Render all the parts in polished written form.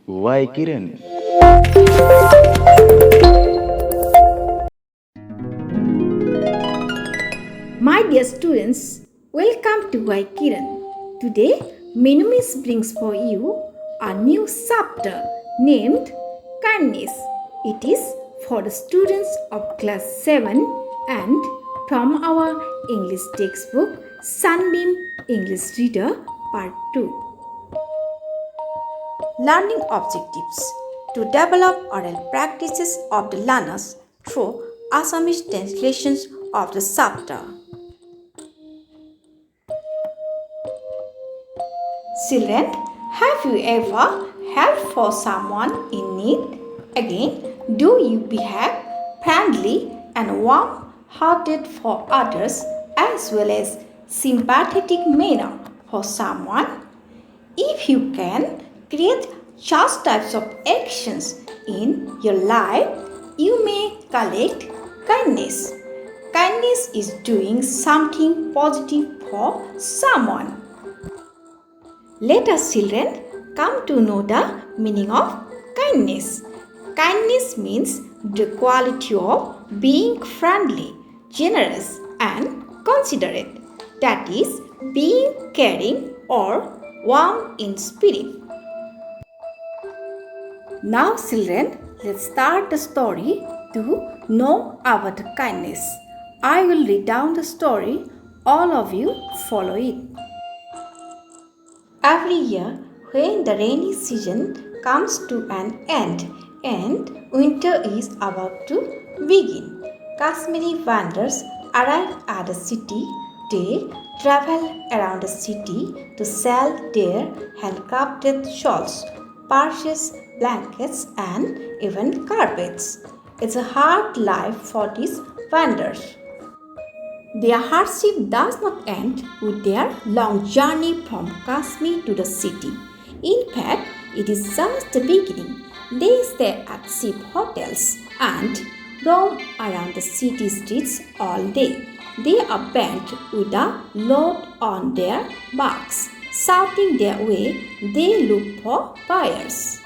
Y-KIRAN. My dear students, welcome to Y-KIRAN. Today, Minu brings for you a new chapter named Kindness. It is for the students of Class 7 and from our English textbook Sunbeam English Reader Part 2. Learning objectives: to develop oral practices of the learners through Assamese translations of the chapter. Children, have you ever helped for someone in need? Again, do you behave friendly and warm-hearted for others as well as sympathetic manner for someone? If you can create such types of actions in your life, you may collect kindness. Kindness is doing something positive for someone. Let us, children, come to know the meaning of kindness. Kindness means the quality of being friendly, generous, and considerate. That is, being caring or warm in spirit. Now, children, let's start the story to know about kindness. I will read down the story. All of you follow it. Every year, when the rainy season comes to an end and winter is about to begin, Kashmiri wanderers arrive at the city. They travel around the city to sell their handcrafted shawls, purses, blankets, and even carpets. It's a hard life for these wanderers. Their hardship does not end with their long journey from Kashmir to the city. In fact, it is just the beginning. They stay at cheap hotels and roam around the city streets all day. They are bent with a load on their backs. Shouting their way, they look for buyers.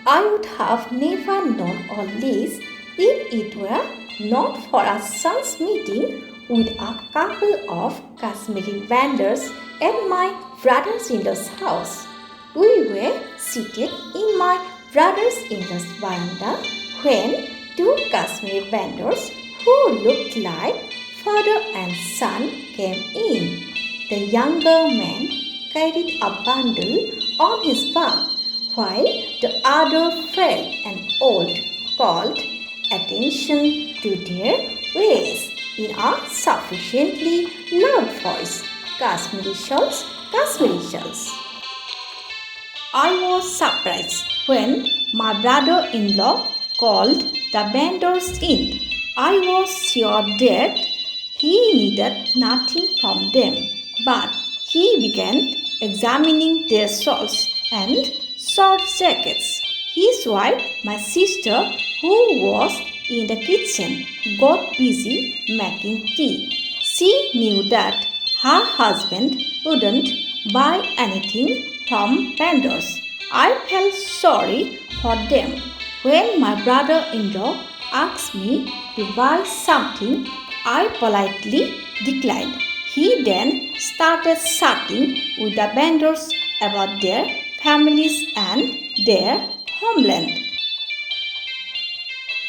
I would have never known all this if it were not for a son's meeting with a couple of Kashmiri vendors at my brother-in-law's house. We were seated in my brother-in-law's veranda when two Kashmiri vendors who looked like father and son came in. The younger man carried a bundle on his back, while the other frail and old called attention to their ways in a sufficiently loud voice. Kashmiri shawls, Kashmiri shawls. I was surprised when my brother-in-law called the vendors in. I was sure that he needed nothing from them, but he began examining their shawls and short jackets. His wife, my sister, who was in the kitchen, got busy making tea. She knew that her husband wouldn't buy anything from vendors. I felt sorry for them. When my brother-in-law asked me to buy something, I politely declined. He then started chatting with the vendors about their families and their homeland.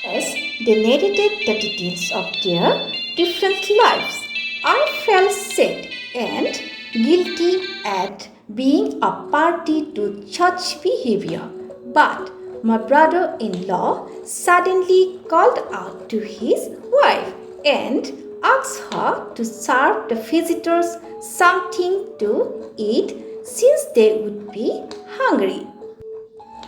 As they narrated the details of their different lives, I felt sad and guilty at being a party to such behavior. But my brother-in-law suddenly called out to his wife and asked her to serve the visitors something to eat since they would be hungry.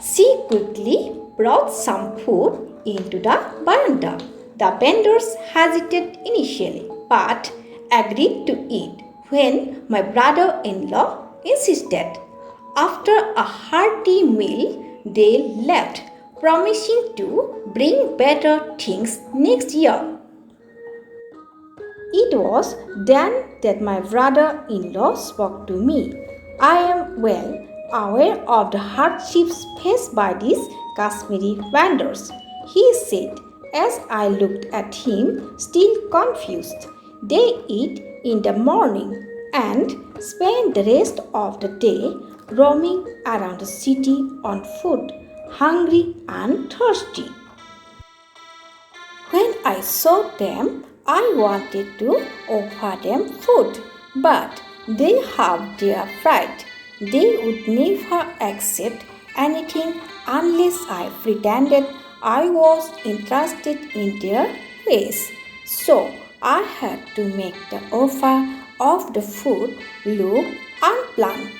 She quickly brought some food into the veranda. The vendors hesitated initially but agreed to eat when my brother-in-law insisted. After a hearty meal, they left, promising to bring better things next year. It was then that my brother-in-law spoke to me. I am well. aware of the hardships faced by these Kashmiri vendors. He said, as I looked at him, still confused. They eat in the morning and spend the rest of the day roaming around the city on foot, hungry and thirsty. When I saw them, I wanted to offer them food, but they have their pride. They would never accept anything unless I pretended I was interested in their ways. So I had to make the offer of the food look unplanned.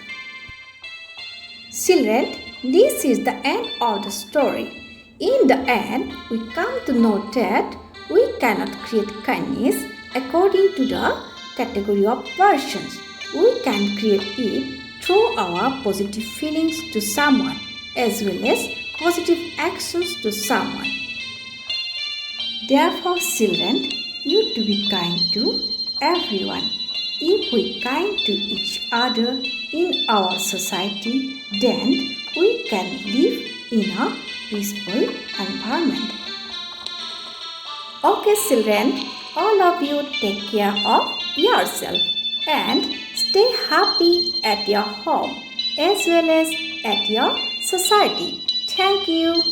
Children, this is the end of the story. In the end, we come to know that we cannot create kindness according to the category of persons. We can create it through our positive feelings to someone as well as positive actions to someone. Therefore, children, you to be kind to everyone. If we kind to each other in our society, then we can live in a peaceful environment. Okay, children, all of you take care of yourself and stay happy at your home as well as at your society. Thank you.